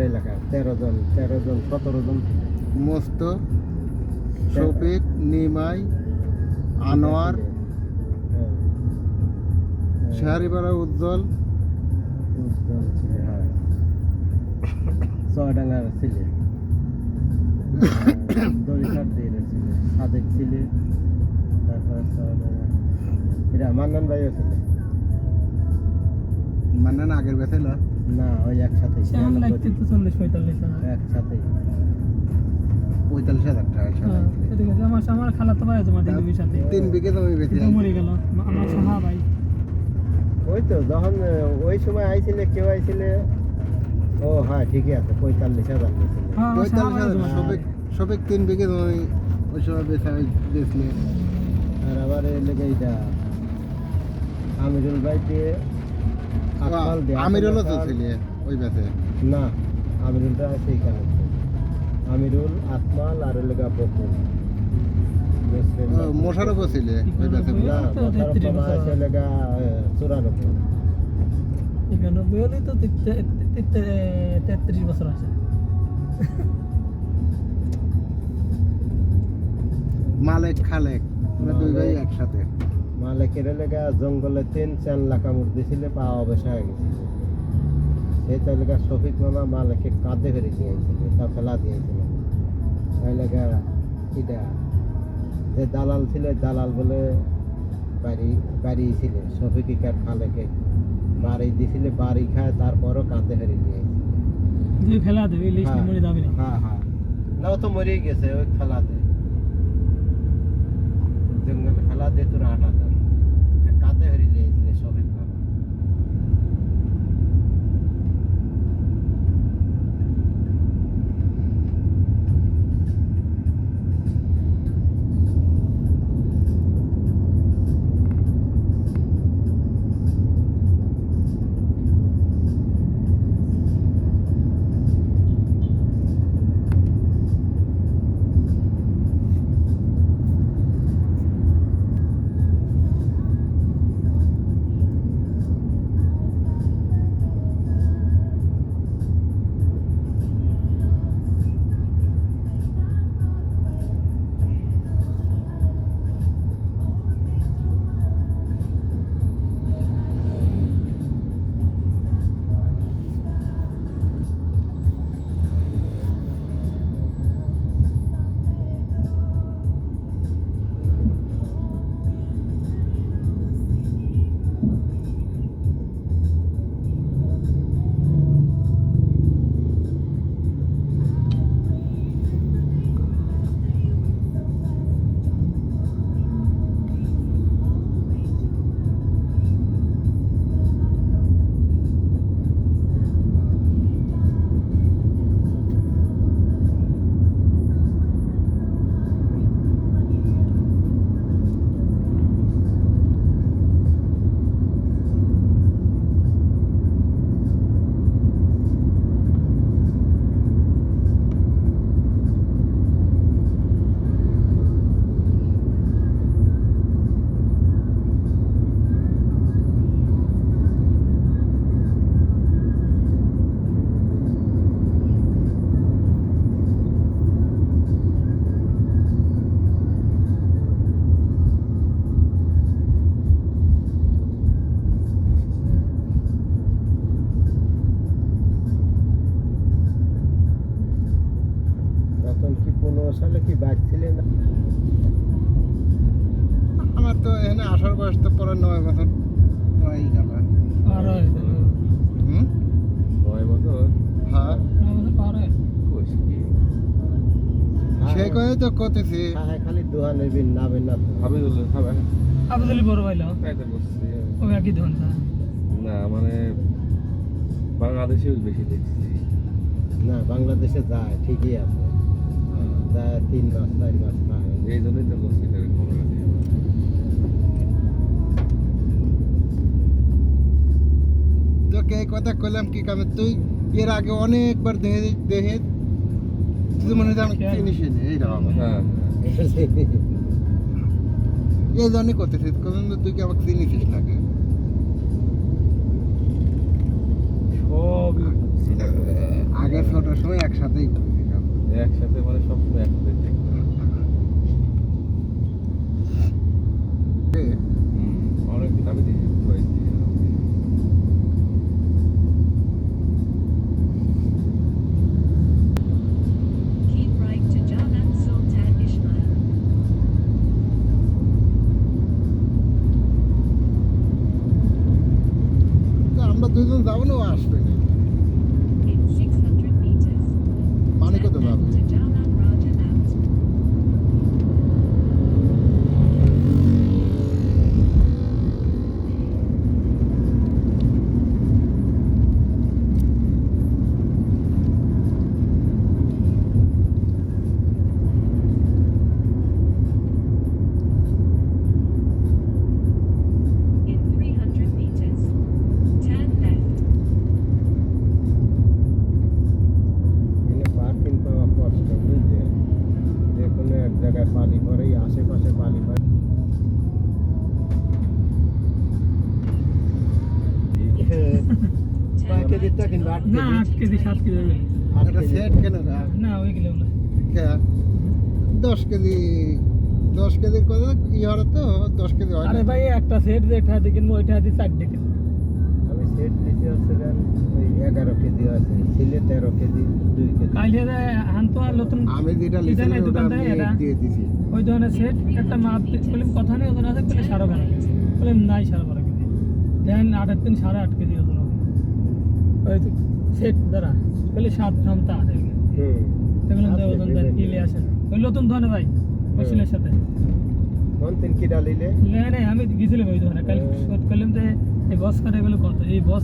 এলাকা 13 জন 17 জন মস্ত, শফিক, নিমাই, আনোয়ার, শাহরিপাড়া উজ্জ্বল ছিল, হ্যাঁ চুয়াডাঙ্গার ছিল, দড়িঘাট দিয়ে ছিল, সাদেক ছিল, তারপর চুয়াডাঙ্গা এরা মান্নান ভাইও ছিল। মানে না আগের বেছে না ওই একসাথে লাগছে তো 40-45 একসাথে 45,000 টাকা ঠিক আছে। আমার খালা তো ভাই আছে মাটি জমির সাথে 3 বিঘে জমি বেঁচে মরে গেল আমার সাহা ভাই। ওই তো যখন ওই সময় আইছিলে কেউ আইছিলে, ও হ্যাঁ ঠিকই আছে 45,000 নিয়েছিল। হ্যাঁ আমার সাহা ভাই 45,000 শফিক 3 বিঘে জমি ওই সময় বেচলে। আর আবার এই লেগে এইটা আমিরুল ভাই দিয়ে আকমাল দিয়ে আমিরুলও তো ছিল ওই বেচে। না আমিরুলটা আছে এখানে, আমিরুল আকমাল আর ওই লেগা বকুল মোশারফও ছিল ওই বেচে। না মোশারফ মামা আছে লেগা 94। 91 হলেই তো 33 বছর আছে। মালেক খালেক আমরা দুই ভাই একসাথে। মালিকের লেগা জঙ্গলে 3-4 লাখ কামড় দিয়েছিল, পা অবসা হয়ে গেছিল। সেই তো লেগা শফিক মামা মালিককে কাঁধে ফেরে দিয়েছিল, তা ফেলা দিয়েছিল। ওই লেগা এটা যে দালাল ছিল, দালাল বলে বাড়ি ছিল শফিকার খালেকে বাড়ি দিয়েছিল, বাড়ি খায় তারপরও কাঁধে ফেরে দিয়েছিল। যে ফেলা দেবে এই লিস্টে মরে যাবে না। হ্যাঁ হ্যাঁ না ও তো মরেই গেছে, ওই ফেলা দে জঙ্গলে ফেলা দে তোর 8,000 কাঁধে ফেরে দিয়েছিল শফিক মামা। সালে কি বাঁচছিলেন? আমার তো এখানে আসার বয়স তো পরে 9 বছর হয়ে গেল। আর 9 বছর? হ্যাঁ পারে সে কয়ে তো করতেছি। হ্যাঁ খালি দোয়া নেবেন নাবেন না হাবিবুল্লাহ খাবে আবদুল্লি বড় ভাইলো কাইতে বসছি। ও একই ধন না মানে বাংলাদেশেও বেশি দেখছি। না বাংলাদেশে যায় ঠিকই আছে, যায় 3 মাস 4 মাস খায়। এই জন্যই তো বসছি খবর দিয়ে। তোকে এই কথা কইলাম কি কামে, তুই এর আগে অনেকবার দেখে তুই মনে হয় আমি চিনিস না এইরকম। হ্যাঁ এই জন্যই করতেছিস, কোন তুই কি আমাকে চিনিস নাকি? সবই আগে 8 না 8 কেজি 7 কেজি হবে। একটা সেট কেন গা? না ওই কিলো না। কে? 10 কেজি 10 কেজির কথা ই হলো তো 10 কেজি হয় না। আরে ভাই একটা সেট যেটা দিয়ে কিনবো ওইটা দিয়ে 4 টাকা। আমি সেট নিতে হচ্ছে গান ওই 11 কেজি আছে ছিলে 13 কেজি 2 কেজি কাইলে যে হানতো আর নতুন আমি যেটা লিখেছিলাম ওটা দোকান আমি থেকে এটা দিয়ে দিছি। ওই ধরনের সেট একটা মাপ বললাম কথা নেই ওজন আছে বলে 12.5 কেজি বললাম নাই 12.5 কেজি দেন 8 3 8.5 কেজি ওজন হবে ওই সেট দ্বারা বলে 7 ঘন্টা আছে তেমন আছে, ওজন দেন বিভিন্ন। কিলে আসেন ওই নতুন ধরনের ভাই মশলার সাথে কোন তিন কি ডালিলে না না আমি গেছিলাম ওই ধরনের কাল শোধ করলাম যে এই বস করে বলে কত এই বস